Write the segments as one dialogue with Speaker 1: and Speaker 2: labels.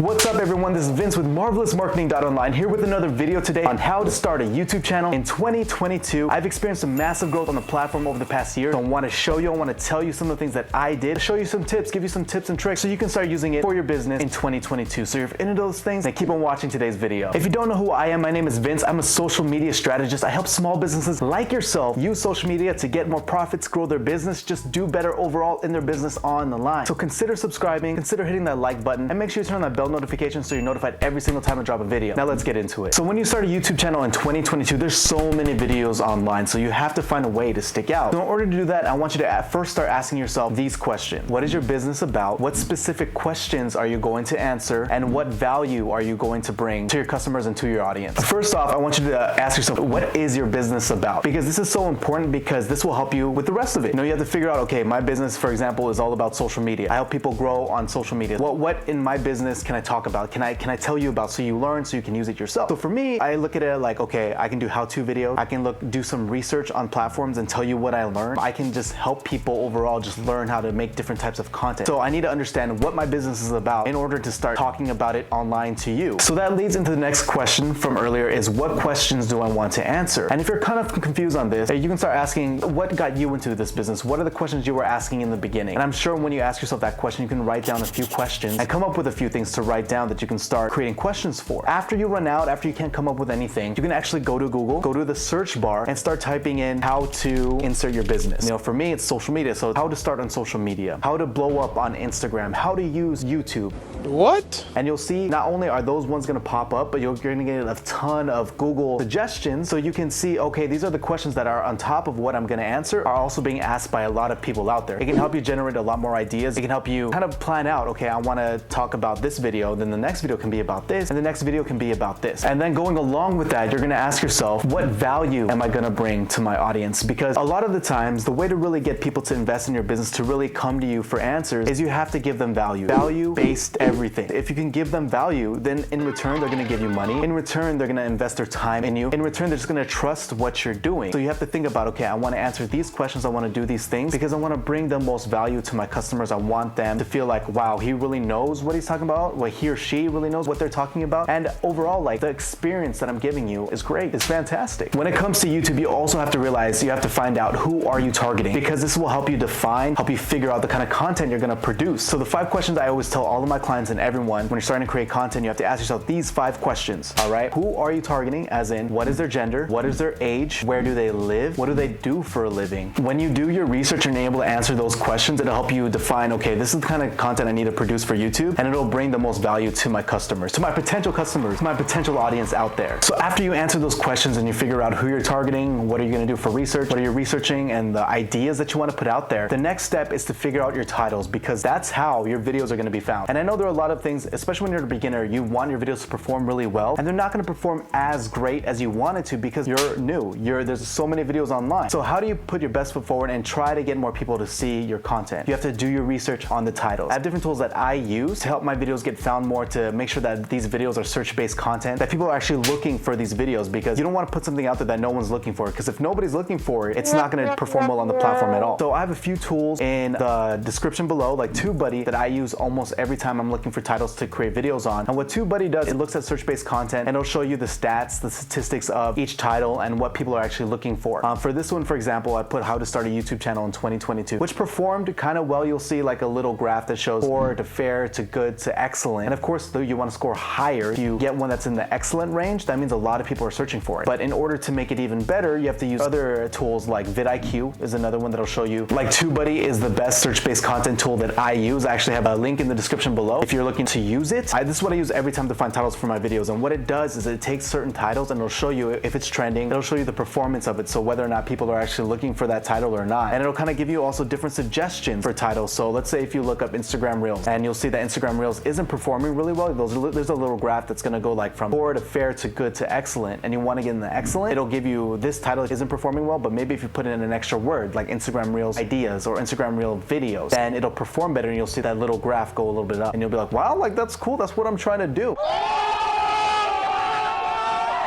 Speaker 1: What's up everyone, this is Vince with MarvelousMarketing.online here with another video today on how to start a YouTube channel in 2022. I've experienced some massive growth on the platform over the past year, so I want to show you, I want to tell you some of the things that I did, show you some tips, give you some tips and tricks so you can start using it for your business in 2022. So if you're into those things, then keep on watching today's video. If you don't know who I am, my name is Vince. I'm a social media strategist. I help small businesses like yourself use social media to get more profits, grow their business, just do better overall in their business on the line. So consider subscribing, consider hitting that like button, and make sure you turn on that bell notification so you're notified every single time I drop a video. Now let's get into it. So when you start a YouTube channel in 2022, there's so many videos online, so you have to find a way to stick out. So in order to do that, I want you to first start asking yourself these questions. What is your business about? What specific questions are you going to answer? And what value are you going to bring to your customers and to your audience? First off, I want you to ask yourself, what is your business about? Because this is so important, because this will help you with the rest of it. You know, you have to figure out, okay, my business, for example, is all about social media. I help people grow on social media. What in my business can I talk about? Can I tell you about so you learn, so you can use it yourself? So for me, I look at it like, okay, I can do how-to videos. I can do some research on platforms and tell you what I learned. I can just help people overall just learn how to make different types of content. So I need to understand what my business is about in order to start talking about it online to you. So that leads into the next question from earlier, is what questions do I want to answer? And if you're kind of confused on this, you can start asking, what got you into this business? What are the questions you were asking in the beginning? And I'm sure when you ask yourself that question, you can write down a few questions and come up with a few things to write down that you can start creating questions for. After you run out, after you can't come up with anything, you can actually go to Google, go to the search bar and start typing in how to insert your business. You know, for me, it's social media. So how to start on social media, how to blow up on Instagram, how to use YouTube.
Speaker 2: What?
Speaker 1: And you'll see not only are those ones going to pop up, but you're going to get a ton of Google suggestions. So you can see, okay, these are the questions that are on top of what I'm going to answer are also being asked by a lot of people out there. It can help you generate a lot more ideas. It can help you kind of plan out, okay, I want to talk about this video, then the next video can be about this, and the next video can be about this. And then going along with that, you're going to ask yourself, what value am I going to bring to my audience? Because a lot of the times, the way to really get people to invest in your business, to really come to you for answers, is you have to give them value. Value-based everything. If you can give them value, then in return, they're going to give you money. In return, they're going to invest their time in you. In return, they're just going to trust what you're doing. So you have to think about, okay, I want to answer these questions. I want to do these things because I want to bring the most value to my customers. I want them to feel like, wow, he really knows what he's talking about. Well, he or she really knows what they're talking about. And overall, like, the experience that I'm giving you is great. It's fantastic. When it comes to YouTube, you also have to realize you have to find out who are you targeting, because this will help you define, help you figure out the kind of content you're going to produce. So the 5 questions I always tell all of my clients and everyone when you're starting to create content, you have to ask yourself these 5 questions. All right. Who are you targeting? As in, what is their gender? What is their age? Where do they live? What do they do for a living? When you do your research and you're able to answer those questions, it'll help you define, okay, this is the kind of content I need to produce for YouTube, and it'll bring the most value to my customers, to my potential customers, to my potential audience out there. So after you answer those questions and you figure out who you're targeting, what are you going to do for research, what are you researching, and the ideas that you want to put out there, the next step is to figure out your titles, because that's how your videos are going to be found. And I know there are a lot of things, especially when you're a beginner, you want your videos to perform really well, and they're not going to perform as great as you want it to because you're new. There's so many videos online. So how do you put your best foot forward and try to get more people to see your content? You have to do your research on the titles. I have different tools that I use to help my videos get found more, to make sure that these videos are search-based content, that people are actually looking for these videos, because you don't want to put something out there that no one's looking for, because if nobody's looking for it, it's not going to perform well on the platform at all. So I have a few tools in the description below, like Tubebuddy, that I use almost every time I'm looking for titles to create videos on. And what Tubebuddy does, it looks at search-based content and it'll show you the stats, the statistics of each title and what people are actually looking for. For this one, for example, I put how to start a YouTube channel in 2022, which performed kind of well. You'll see like a little graph that shows poor to fair to good to excellent. And of course, though, you want to score higher. If you get one that's in the excellent range, that means a lot of people are searching for it. But in order to make it even better, you have to use other tools, like vidIQ is another one that'll show you. Like Tubebuddy is the best search-based content tool that I use. I actually have a link in the description below if you're looking to use it. This is what I use every time to find titles for my videos. And what it does is it takes certain titles and it'll show you if it's trending. It'll show you the performance of it, so whether or not people are actually looking for that title or not. And it'll kind of give you also different suggestions for titles. So let's say if you look up Instagram Reels and you'll see that Instagram Reels isn't performing really well, there's a little graph that's going to go like from poor to fair to good to excellent, and you want to get in the excellent, it'll give you this title isn't performing well, but maybe if you put in an extra word like Instagram Reels ideas or Instagram Reel videos, then it'll perform better, and you'll see that little graph go a little bit up, and you'll be like, wow, like that's cool, that's what I'm trying to do.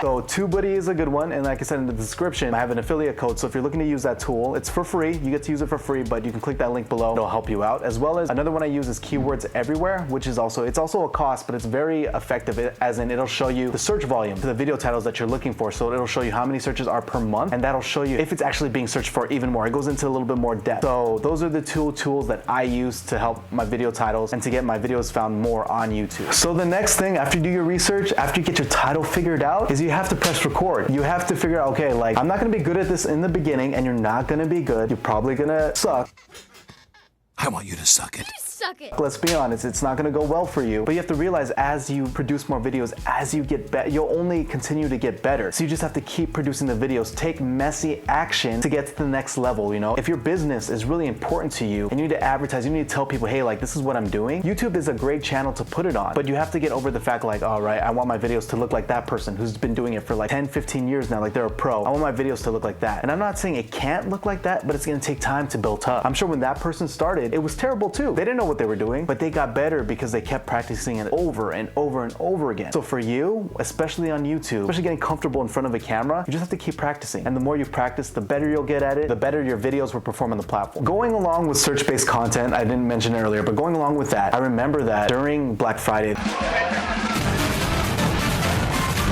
Speaker 1: So Tubebuddy is a good one, and like I said in the description, I have an affiliate code, so if you're looking to use that tool, it's for free. You get to use it for free, but you can click that link below. It'll help you out. As well as another one I use is Keywords Everywhere, which is also, it's also a cost, but it's very effective, as in it'll show you the search volume to the video titles that you're looking for. So it'll show you how many searches are per month, and that'll show you if it's actually being searched for even more. It goes into a little bit more depth. So those are the two tools that I use to help my video titles and to get my videos found more on YouTube. So the next thing after you do your research, after you get your title figured out, is you have to press record. You have to figure out, okay, like I'm not gonna be good at this in the beginning, and you're not gonna be good. You're probably gonna suck.
Speaker 2: I want you to suck it.
Speaker 3: Suck it.
Speaker 1: Let's be honest, it's not gonna go well for you, but you have to realize as you produce more videos, as you get better, you'll only continue to get better. So you just have to keep producing the videos, take messy action to get to the next level, you know? If your business is really important to you and you need to advertise, you need to tell people, hey, like this is what I'm doing, YouTube is a great channel to put it on, but you have to get over the fact like, all right, I want my videos to look like that person who's been doing it for like 10, 15 years now, like they're a pro. I want my videos to look like that. And I'm not saying it can't look like that, but it's gonna take time to build up. I'm sure when that person started, it was terrible too. They didn't know what they were doing, but they got better because they kept practicing it over and over and over again. So for you, especially on YouTube, especially getting comfortable in front of a camera, you just have to keep practicing. And the more you practice, the better you'll get at it, the better your videos will perform on the platform. Going along with search-based content, I didn't mention it earlier, but going along with that, I remember that during Black Friday,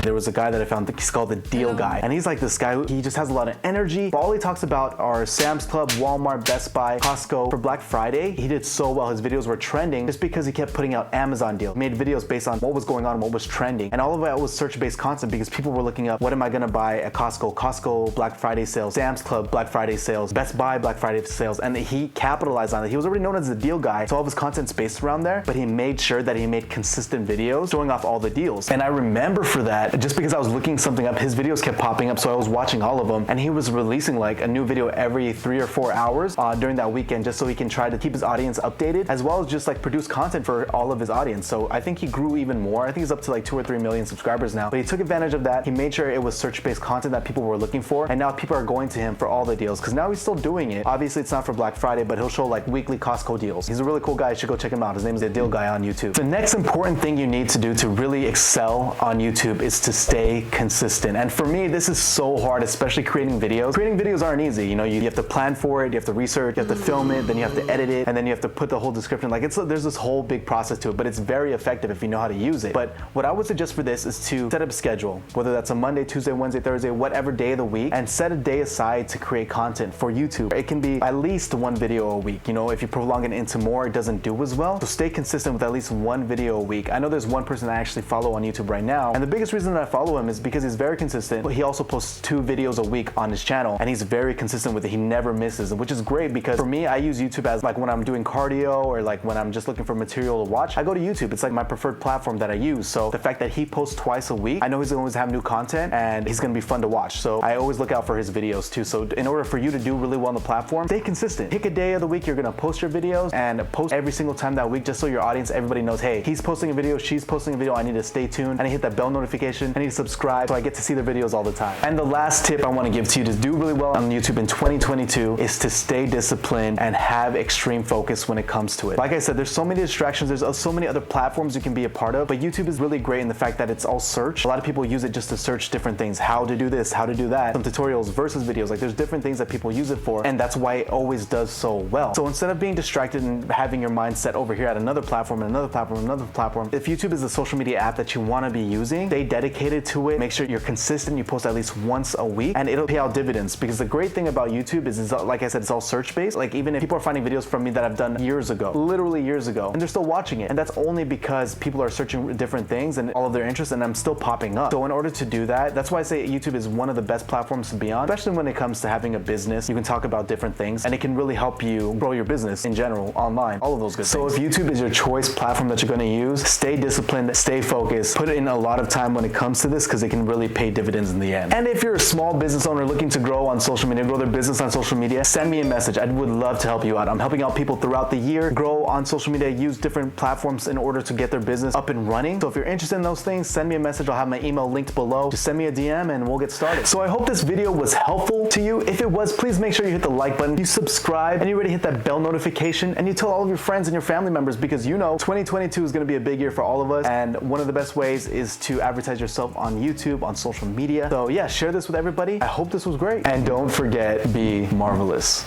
Speaker 1: there was a guy that I found, he's called the Deal Guy. And he's like this guy, he just has a lot of energy. All he talks about are Sam's Club, Walmart, Best Buy, Costco. For Black Friday, he did so well. His videos were trending just because he kept putting out Amazon deals. He made videos based on what was going on, what was trending. And all of that was search-based content because people were looking up, what am I gonna buy at Costco? Costco Black Friday sales, Sam's Club Black Friday sales, Best Buy Black Friday sales. And he capitalized on it. He was already known as the Deal Guy. So all of his content's based around there, but he made sure that he made consistent videos showing off all the deals. And I remember for that, just because I was looking something up, his videos kept popping up, so I was watching all of them, and he was releasing like a new video every 3 or 4 hours during that weekend, just so he can try to keep his audience updated, as well as just like produce content for all of his audience. So I think he grew even more. I think he's up to like 2 or 3 million subscribers now, but he took advantage of that. He made sure it was search-based content that people were looking for, and now people are going to him for all the deals, because now he's still doing it. Obviously it's not for Black Friday, but he'll show like weekly Costco deals. He's a really cool guy. You should go check him out. His name is The Deal Guy on YouTube. The next important thing you need to do to really excel on YouTube is to stay consistent. And for me, this is so hard, especially creating videos. Creating videos aren't easy. You know, you have to plan for it, you have to research, you have to film it, then you have to edit it, and then you have to put the whole description. Like there's this whole big process to it, but it's very effective if you know how to use it. But what I would suggest for this is to set up a schedule, whether that's a Monday, Tuesday, Wednesday, Thursday, whatever day of the week, and set a day aside to create content for YouTube. It can be at least 1 video a week. You know, if you prolong it into more, it doesn't do as well. So stay consistent with at least 1 video a week. I know there's one person I actually follow on YouTube right now, and the biggest reason that I follow him is because he's very consistent. He also posts 2 videos a week on his channel, and he's very consistent with it. He never misses, which is great because for me, I use YouTube as like when I'm doing cardio or like when I'm just looking for material to watch, I go to YouTube. It's like my preferred platform that I use. So the fact that he posts twice a week, I know he's gonna always have new content and he's gonna be fun to watch. So I always look out for his videos too. So in order for you to do really well on the platform, stay consistent. Pick a day of the week you're gonna post your videos, and post every single time that week, just so your audience, everybody knows, hey, he's posting a video, she's posting a video, I need to stay tuned. I need to hit that bell notification, I need to subscribe so I get to see their videos all the time. And the last tip I want to give to you to do really well on YouTube in 2022 is to stay disciplined and have extreme focus when it comes to it. Like I said, there's so many distractions, there's so many other platforms you can be a part of, but YouTube is really great in the fact that it's all search. A lot of people use it just to search different things, how to do this, how to do that, some tutorials versus videos. Like there's different things that people use it for, and that's why it always does so well. So instead of being distracted and having your mind set over here at another platform and another platform and another platform, if YouTube is a social media app that you want to be using, stay dedicated to it. Make sure you're consistent, you post at least once a week, and it'll pay out dividends. Because the great thing about YouTube is like I said, it's all search based. Like even if people are finding videos from me that I've done years ago, literally years ago, and they're still watching it, and that's only because people are searching different things and all of their interests, and I'm still popping up. So in order to do that, that's why I say YouTube is one of the best platforms to be on, especially when it comes to having a business. You can talk about different things, and it can really help you grow your business in general, online, all of those good things. So if YouTube is your choice platform that you're going to use, stay disciplined, stay focused, put in a lot of time when it comes to this, because it can really pay dividends in the end. And if you're a small business owner looking to grow on social media, grow their business on social media, send me a message. I would love to help you out. I'm helping out people throughout the year grow on social media, use different platforms in order to get their business up and running. So if you're interested in those things, send me a message. I'll have my email linked below. Just send me a DM and we'll get started. So I hope this video was helpful to you. If it was, please make sure you hit the like button, you subscribe, and you already hit that bell notification, and you tell all of your friends and your family members, because you know 2022 is going to be a big year for all of us, and one of the best ways is to advertise your yourself on YouTube, on social media. So yeah, share this with everybody. I hope this was great. And don't forget, be marvelous.